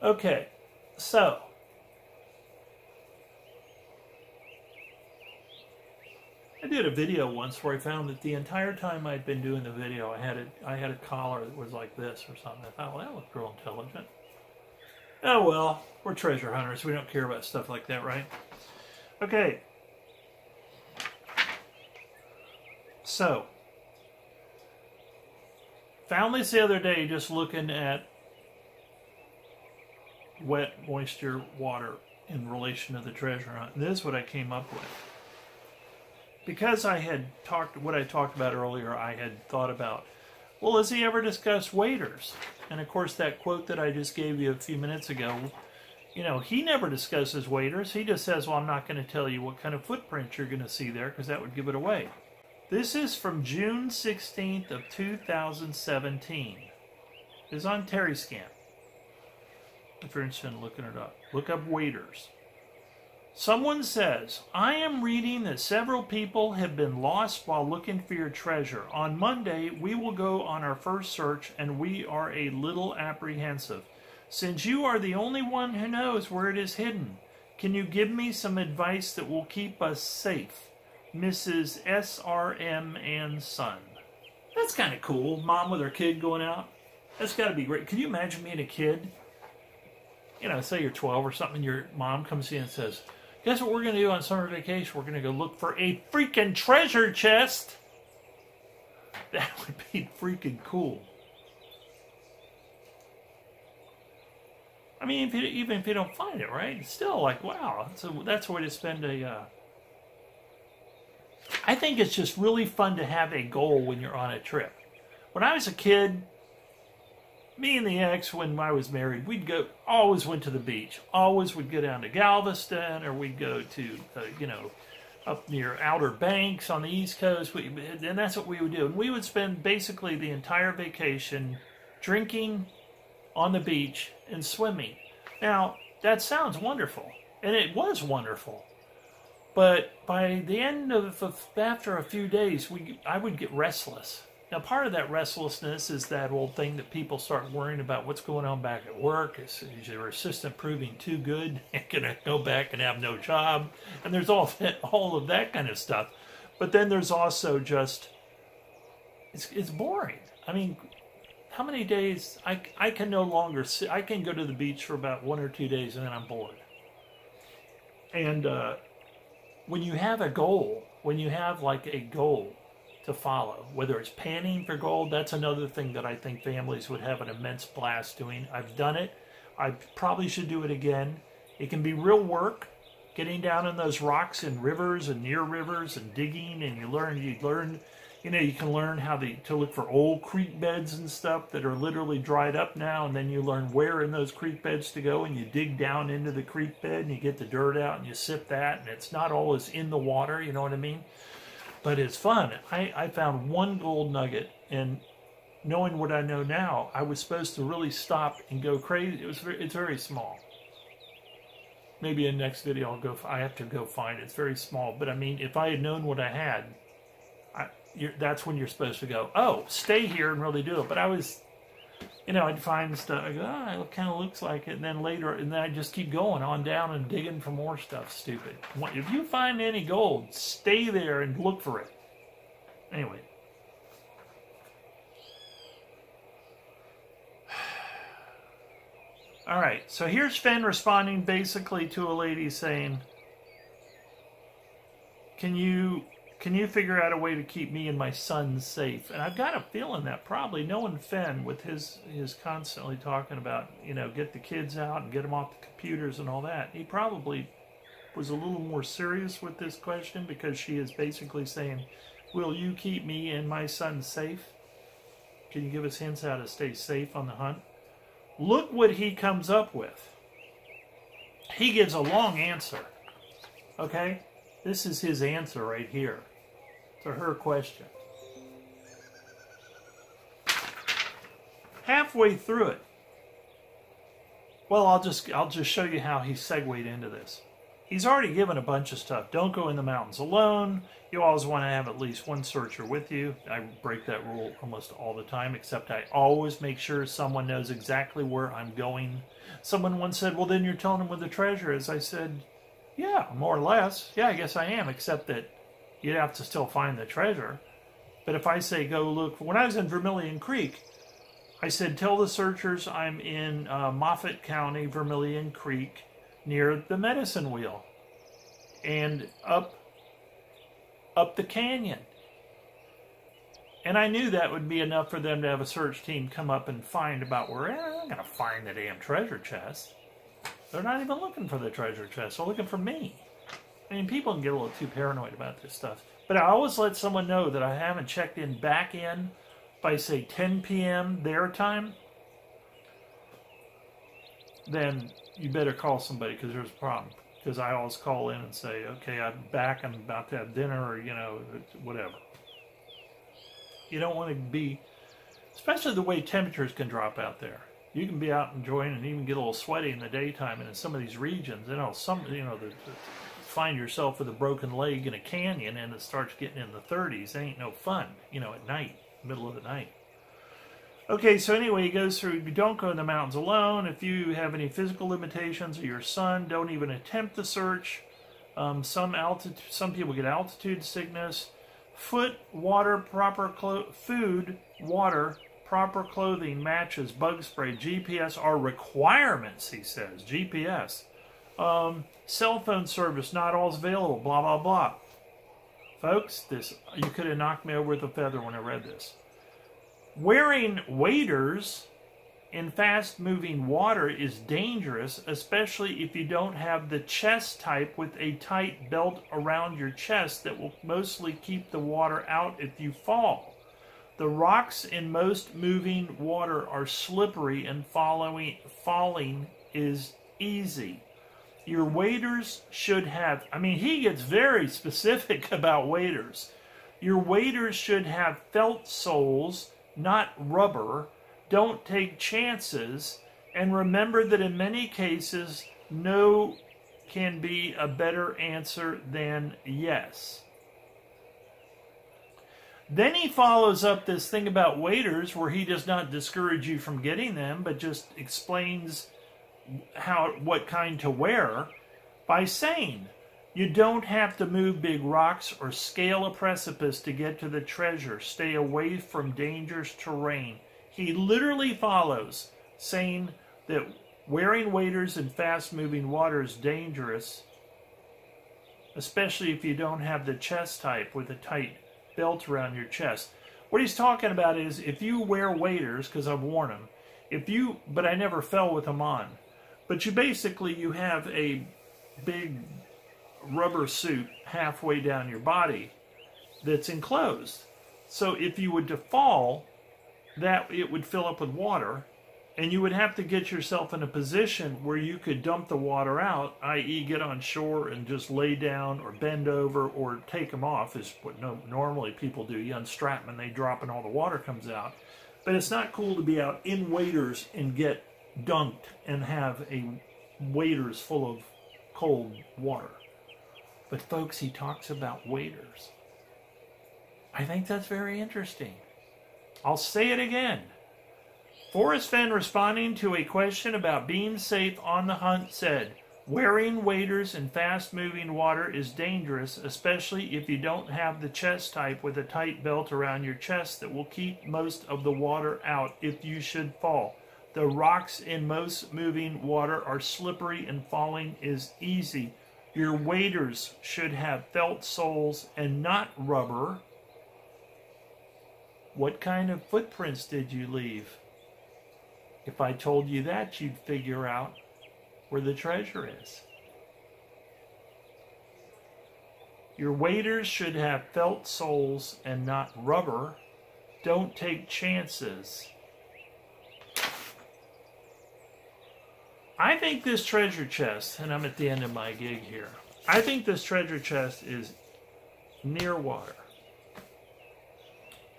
Okay, so I did a video once where I found that the entire time I'd been doing the video, I had a collar that was like this or something. I thought, well, that looked real intelligent. Oh well, we're treasure hunters. We don't care about stuff like that, right? Okay. So, found this the other day just looking at wet moisture water in relation to the treasure hunt. And this is what I came up with. Because I had what I talked about earlier, I had thought about, well, has he ever discussed waders? And of course, that quote that I just gave you a few minutes ago, you know, he never discusses waders. He just says, well, I'm not going to tell you what kind of footprint you're going to see there because that would give it away. This is from June 16th of 2017. It's on Terryscan. If you're interested in looking it up, look up waders. Someone says, I am reading that several people have been lost while looking for your treasure. On Monday, we will go on our first search and we are a little apprehensive. Since you are the only one who knows where it is hidden, can you give me some advice that will keep us safe? Mrs. SRM and Son. That's kind of cool. Mom with her kid going out. That's got to be great. Can you imagine being a kid? You know, say you're 12 or something, your mom comes in and says, guess what we're going to do on summer vacation? We're going to go look for a freaking treasure chest. That would be freaking cool. I mean, even if you don't find it, right? It's still like, wow, that's a way to spend a... I think it's just really fun to have a goal when you're on a trip. When I was a kid, me and the ex, when I was married, always went to the beach. Always would go down to Galveston, or we'd go to, up near Outer Banks on the East Coast. And that's what we would do. And we would spend basically the entire vacation drinking on the beach and swimming. Now, that sounds wonderful. And it was wonderful. But by the end after a few days, I would get restless. Now, part of that restlessness is that old thing that people start worrying about what's going on back at work. Is your assistant proving too good? You're going to go back and have no job. And there's all of that kind of stuff. But then there's also just, it's boring. I mean, how many days, I can no longer sit. I can go to the beach for about 1 or 2 days and then I'm bored. And when you have a goal, when you have like a goal to follow, whether it's panning for gold, that's another thing that I think families would have an immense blast doing. I've done it. I probably should do it again. It can be real work, getting down in those rocks and rivers and near rivers and digging, and you learn, you can learn how to look for old creek beds and stuff that are literally dried up now, and then you learn where in those creek beds to go, and you dig down into the creek bed and you get the dirt out and you sip that, and it's not always in the water, you know what I mean? But it's fun. I found one gold nugget, and knowing what I know now, I was supposed to really stop and go crazy. It's very small. Maybe in the next video I have to go find it. It's very small. But I mean, if I had known what I had, that's when you're supposed to go, oh, stay here and really do it. But I was, I'd find stuff. I go, oh, it kind of looks like it. And then later, and then I just keep going on down and digging for more stuff. Stupid. If you find any gold, stay there and look for it. Anyway. All right. So here's Fenn responding basically to a lady saying, Can you figure out a way to keep me and my son safe? And I've got a feeling that probably knowing Fenn with his constantly talking about, get the kids out and get them off the computers and all that, he probably was a little more serious with this question, because she is basically saying, will you keep me and my son safe? Can you give us hints how to stay safe on the hunt? Look what he comes up with. He gives a long answer. Okay? This is his answer right here to her question. Halfway through it. Well, I'll just show you how he segued into this. He's already given a bunch of stuff. Don't go in the mountains alone. You always want to have at least one searcher with you. I break that rule almost all the time, except I always make sure someone knows exactly where I'm going. Someone once said, well, then you're telling them where the treasure is. I said, yeah, more or less. Yeah, I guess I am, except that you'd have to still find the treasure. But if I say go look, when I was in Vermilion Creek, I said, tell the searchers I'm in Moffat County, Vermilion Creek, near the medicine wheel, and up the canyon. And I knew that would be enough for them to have a search team come up and find about where. They're not going to find the damn treasure chest. They're not even looking for the treasure chest. They're looking for me. I mean, people can get a little too paranoid about this stuff. But I always let someone know that I haven't checked in back in by, say, 10 p.m. their time. Then you better call somebody, because there's a problem. Because I always call in and say, okay, I'm back, I'm about to have dinner, or, you know, whatever. You don't want to be, especially the way temperatures can drop out there. You can be out enjoying and even get a little sweaty in the daytime, and in some of these regions, you know, find yourself with a broken leg in a canyon and it starts getting in the 30s. It ain't no fun, you know, at night, middle of the night. Okay, so anyway, he goes through, you don't go in the mountains alone. If you have any physical limitations, or your son, don't even attempt the search. Some people get altitude sickness. Food, water, proper clothing, matches, bug spray, GPS are requirements, he says. GPS. Cell phone service, not all is available, blah, blah, blah. Folks, you could have knocked me over with a feather when I read this. Wearing waders in fast-moving water is dangerous, especially if you don't have the chest type with a tight belt around your chest that will mostly keep the water out if you fall. The rocks in most moving water are slippery, and falling is easy. Your waders should have, I mean, he gets very specific about waders. Your waders should have felt soles, not rubber. Don't take chances, and remember that in many cases, no can be a better answer than yes. Then he follows up this thing about waders, where he does not discourage you from getting them, but just explains what kind to wear, by saying, you don't have to move big rocks or scale a precipice to get to the treasure. Stay away from dangerous terrain. He literally follows, saying that wearing waders in fast-moving water is dangerous, especially if you don't have the chest type with a tight belt around your chest. What he's talking about is, if you wear waders, because I've worn them, but I never fell with them on. But you have a big rubber suit halfway down your body that's enclosed. So if you were to fall, it would fill up with water, and you would have to get yourself in a position where you could dump the water out, i.e. get on shore and just lay down or bend over or take them off, is what normally people do. You unstrap them and they drop and all the water comes out. But it's not cool to be out in waders and get dunked and have a waders full of cold water. But folks, he talks about waders. I think that's very interesting. I'll say it again. Forrest Fenn, responding to a question about being safe on the hunt, said, wearing waders in fast-moving water is dangerous, especially if you don't have the chest type with a tight belt around your chest that will keep most of the water out if you should fall. The rocks in most moving water are slippery, and falling is easy. Your waders should have felt soles and not rubber. What kind of footprints did you leave? If I told you that, you'd figure out where the treasure is. Your waders should have felt soles and not rubber. Don't take chances. I think this treasure chest, and I'm at the end of my gig here, I think this treasure chest is near water.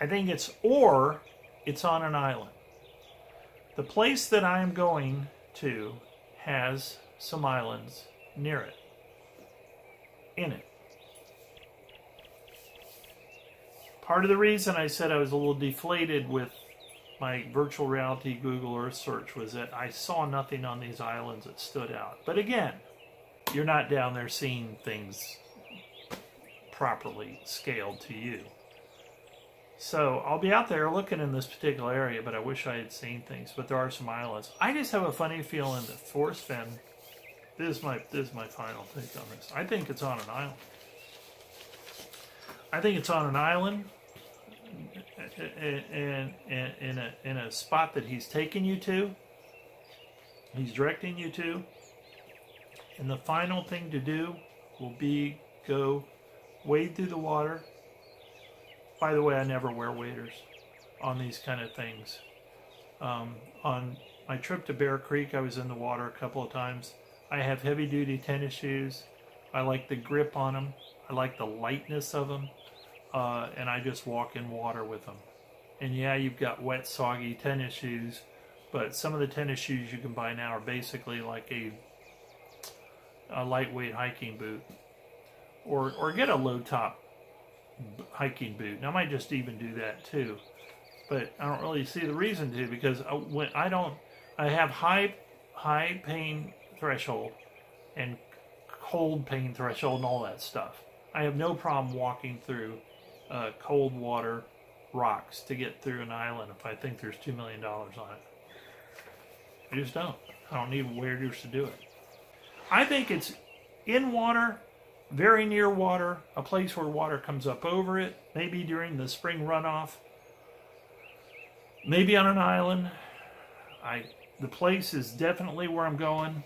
I think it's on an island. The place that I'm going to has some islands near it. in it. Part of the reason I said I was a little deflated with my virtual reality Google Earth search was that I saw nothing on these islands that stood out. But again, you're not down there seeing things properly scaled to you. So I'll be out there looking in this particular area, but I wish I had seen things. But there are some islands. I just have a funny feeling that Forrest Fenn, this is my final take on this. I think it's on an island. I think it's on an island, and in a spot that he's taking you to, he's directing you to, and the final thing to do will be go wade through the water. By the way, I never wear waders on these kind of things. On my trip to Bear Creek, I was in the water a couple of times. I have heavy-duty tennis shoes. I like the grip on them. I like the lightness of them. And I just walk in water with them. And yeah, you've got wet, soggy tennis shoes, but some of the tennis shoes you can buy now are basically like a lightweight hiking boot, or get a low-top hiking boot. And I might just even do that too, but I don't really see the reason to, because I have high pain threshold and cold pain threshold and all that stuff. I have no problem walking through cold water rocks to get through an island if I think there's $2 million on it. I just don't. I don't need waders to do it. I think it's in water, very near water, a place where water comes up over it, maybe during the spring runoff, maybe on an island. The place is definitely where I'm going.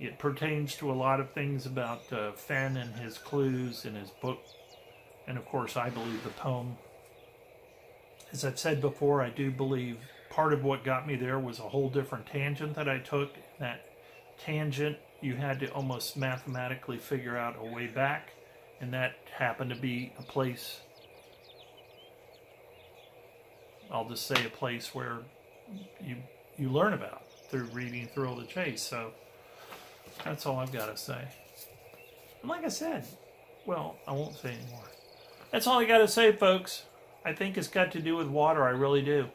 It pertains to a lot of things about Fenn and his clues in his book. And of course, I believe the poem. As I've said before, I do believe part of what got me there was a whole different tangent that I took. That tangent, you had to almost mathematically figure out a way back. And that happened to be a place, I'll just say a place where you learn about through reading Thrill the Chase. So that's all I've got to say. And like I said, well, I won't say anymore. That's all I got to say, folks. I think it's got to do with water. I really do.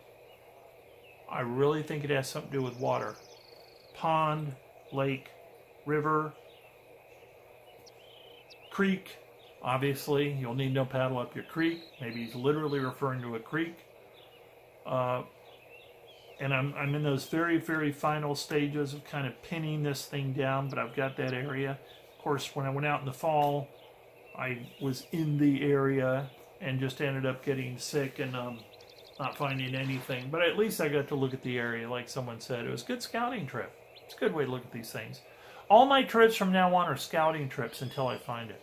I really think it has something to do with water. Pond, lake, river, creek. Obviously, you'll need no paddle up your creek. Maybe he's literally referring to a creek. And I'm in those very, very final stages of kind of pinning this thing down, but I've got that area. Of course, when I went out in the fall, I was in the area and just ended up getting sick and not finding anything. But at least I got to look at the area, like someone said. It was a good scouting trip. It's a good way to look at these things. All my trips from now on are scouting trips until I find it.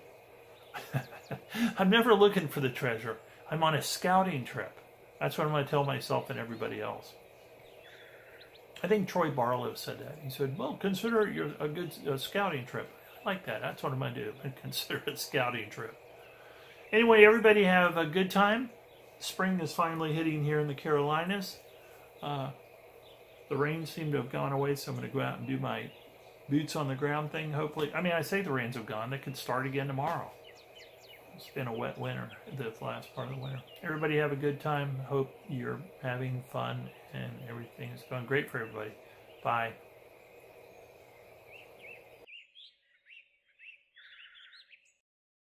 I'm never looking for the treasure. I'm on a scouting trip. That's what I'm going to tell myself and everybody else. I think Troy Barlow said that. He said, well, consider it a good scouting trip. I like that. That's what I'm going to do. And consider it a scouting trip. Anyway, everybody have a good time. Spring is finally hitting here in the Carolinas. The rains seem to have gone away, so I'm going to go out and do my boots on the ground thing, hopefully. I mean, I say the rains have gone. They could start again tomorrow. It's been a wet winter, the last part of the winter. Everybody have a good time. Hope you're having fun and everything is going great for everybody. Bye.